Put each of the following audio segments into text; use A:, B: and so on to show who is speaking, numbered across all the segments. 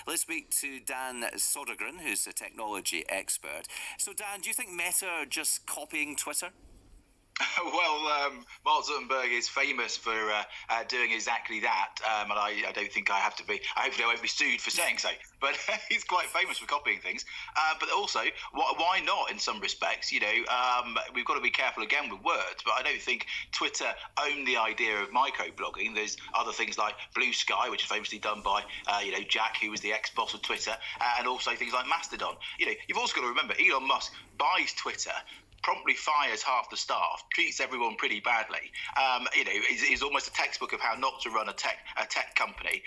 A: Let's speak to Dan Sodergren, who's a technology expert. So, Dan, do you think Meta are just copying Twitter?
B: Well, Mark Zuckerberg is famous for doing exactly that, and I don't think I have to be. Hopefully, I won't be sued for saying so. But he's quite famous for copying things. But also, why not? In some respects, we've got to be careful again with words. But I don't think Twitter owned the idea of microblogging. There's other things like Blue Sky, which is famously done by Jack, who was the ex-boss of Twitter, and also things like Mastodon. You've also got to remember, Elon Musk buys Twitter, promptly fires half the staff, treats everyone pretty badly. Is almost a textbook of how not to run a tech company.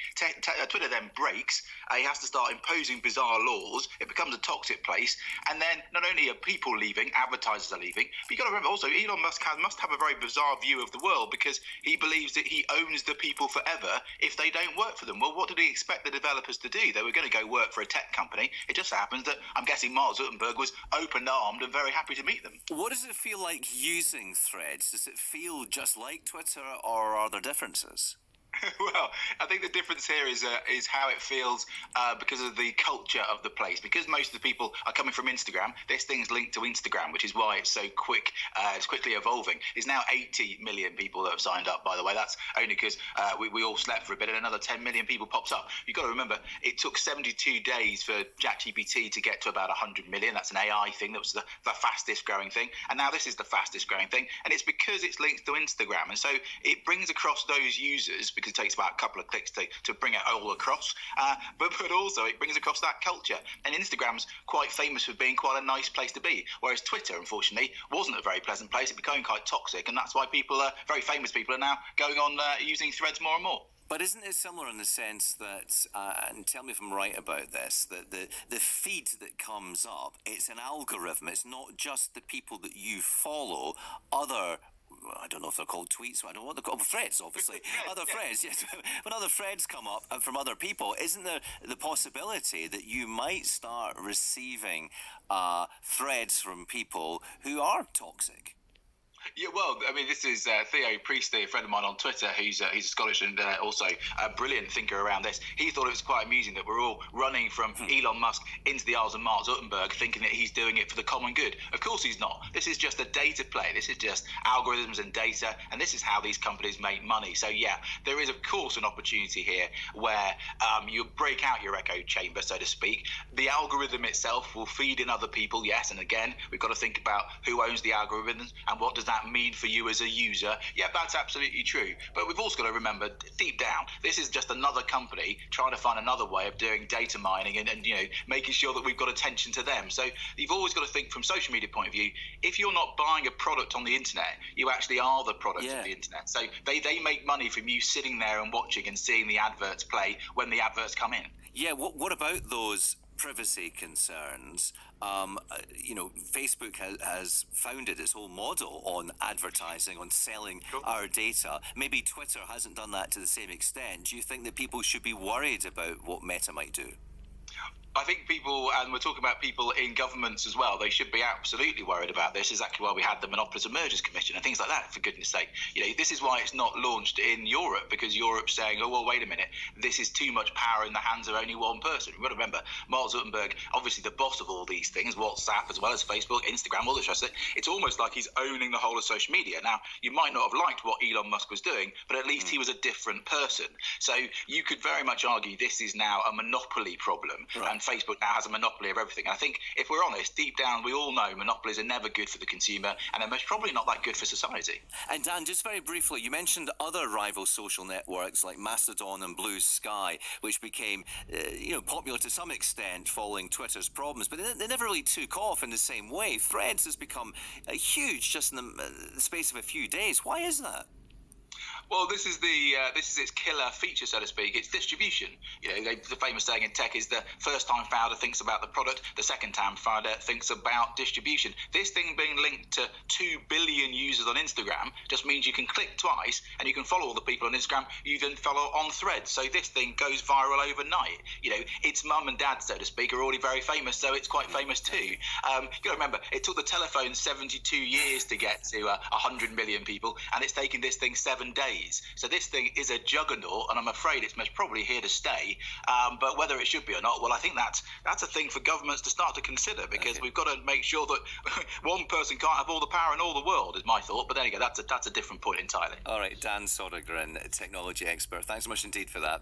B: Twitter then breaks. He has to start imposing bizarre laws. It becomes a toxic place. And then not only are people leaving, advertisers are leaving, but you've got to remember also Elon Musk must have a very bizarre view of the world, because he believes that he owns the people forever if they don't work for them. Well, what did he expect the developers to do? They were going to go work for a tech company. It just happens that I'm guessing Mark Zuckerberg was open-armed and very happy to meet them.
A: What does it feel like using Threads? Does it feel just like Twitter, or are there differences?
B: Well, I think the difference here is how it feels because of the culture of the place. Because most of the people are coming from Instagram, this thing's linked to Instagram, which is why it's so quick. It's quickly evolving. There's now 80 million people that have signed up, by the way. That's only because we all slept for a bit, and another 10 million people pops up. You've got to remember, it took 72 days for ChatGPT to get to about 100 million. That's an AI thing. That was the fastest growing thing. And now this is the fastest growing thing. And it's because it's linked to Instagram. And so it brings across those users, because it takes about a couple of clicks to bring it all across, but also it brings across that culture. And Instagram's quite famous for being quite a nice place to be, whereas Twitter, unfortunately, wasn't a very pleasant place. It became quite toxic, and that's why very famous people are now going on using Threads more and more.
A: But isn't it similar in the sense that, and tell me if I'm right about this, that the feed that comes up, it's an algorithm. It's not just the people that you follow, I don't know if they're called tweets. I don't know what they're called. Threads, obviously. Other threads, yes. When other threads come up from other people, isn't there the possibility that you might start receiving threads from people who are toxic?
B: Yeah, well, I mean, this is Theo Priestley, a friend of mine on Twitter, he's a Scottish and also a brilliant thinker around this. He thought it was quite amusing that we're all running from Elon Musk into the arms of Mark Zuckerberg, thinking that he's doing it for the common good. Of course he's not. This is just a data play. This is just algorithms and data, and this is how these companies make money. So, yeah, there is, of course, an opportunity here where you break out your echo chamber, so to speak. The algorithm itself will feed in other people, yes, and again, we've got to think about who owns the algorithms and what does that mean for you as a user. Yeah, that's absolutely true. But we've also got to remember, deep down, this is just another company trying to find another way of doing data mining and making sure that we've got attention to them. So you've always got to think from social media point of view, if you're not buying a product on the internet, you actually are the product of the internet. So they make money from you sitting there and watching and seeing the adverts play when the adverts come in.
A: Yeah, what about those privacy concerns? Facebook has founded its whole model on advertising, on selling our data. Maybe Twitter hasn't done that to the same extent. Do you think that people should be worried about what Meta might do?
B: I think people, and we're talking about people in governments as well, they should be absolutely worried about this. Exactly why we had the Monopolies and Mergers Commission and things like that, for goodness sake. This is why it's not launched in Europe, because Europe's saying, oh, well, wait a minute, this is too much power in the hands of only one person. We've got to remember, Mark Zuckerberg, obviously the boss of all these things, WhatsApp as well as Facebook, Instagram, all the rest of it. It's almost like he's owning the whole of social media. Now, you might not have liked what Elon Musk was doing, but at least he was a different person. So you could very much argue this is now a monopoly problem, and Facebook now has a monopoly of everything. And I think if we're honest, deep down we all know monopolies are never good for the consumer, and they're most probably not that good for society.
A: And Dan, just very briefly, you mentioned other rival social networks like Mastodon and Blue Sky, which became popular to some extent following Twitter's problems, but they never really took off in the same way. Threads has become huge just in the space of a few days. Why is that?
B: Well, this is its killer feature, so to speak. It's distribution. The famous saying in tech is the first-time founder thinks about the product, the second-time founder thinks about distribution. This thing being linked to 2 billion users on Instagram just means you can click twice and you can follow all the people on Instagram you then follow on Threads. So this thing goes viral overnight. Its mum and dad, so to speak, are already very famous, so it's quite famous too. You got to remember, it took the telephone 72 years to get to 100 million people, and it's taken this thing 7 days. days. So this thing is a juggernaut, and I'm afraid it's most probably here to stay. But whether it should be or not, well, I think that's a thing for governments to start to consider, because we've got to make sure that one person can't have all the power in all the world, is my thought. But there you go, that's a different point entirely.
A: All right, Dan Sodergren, technology expert. Thanks so much indeed for that.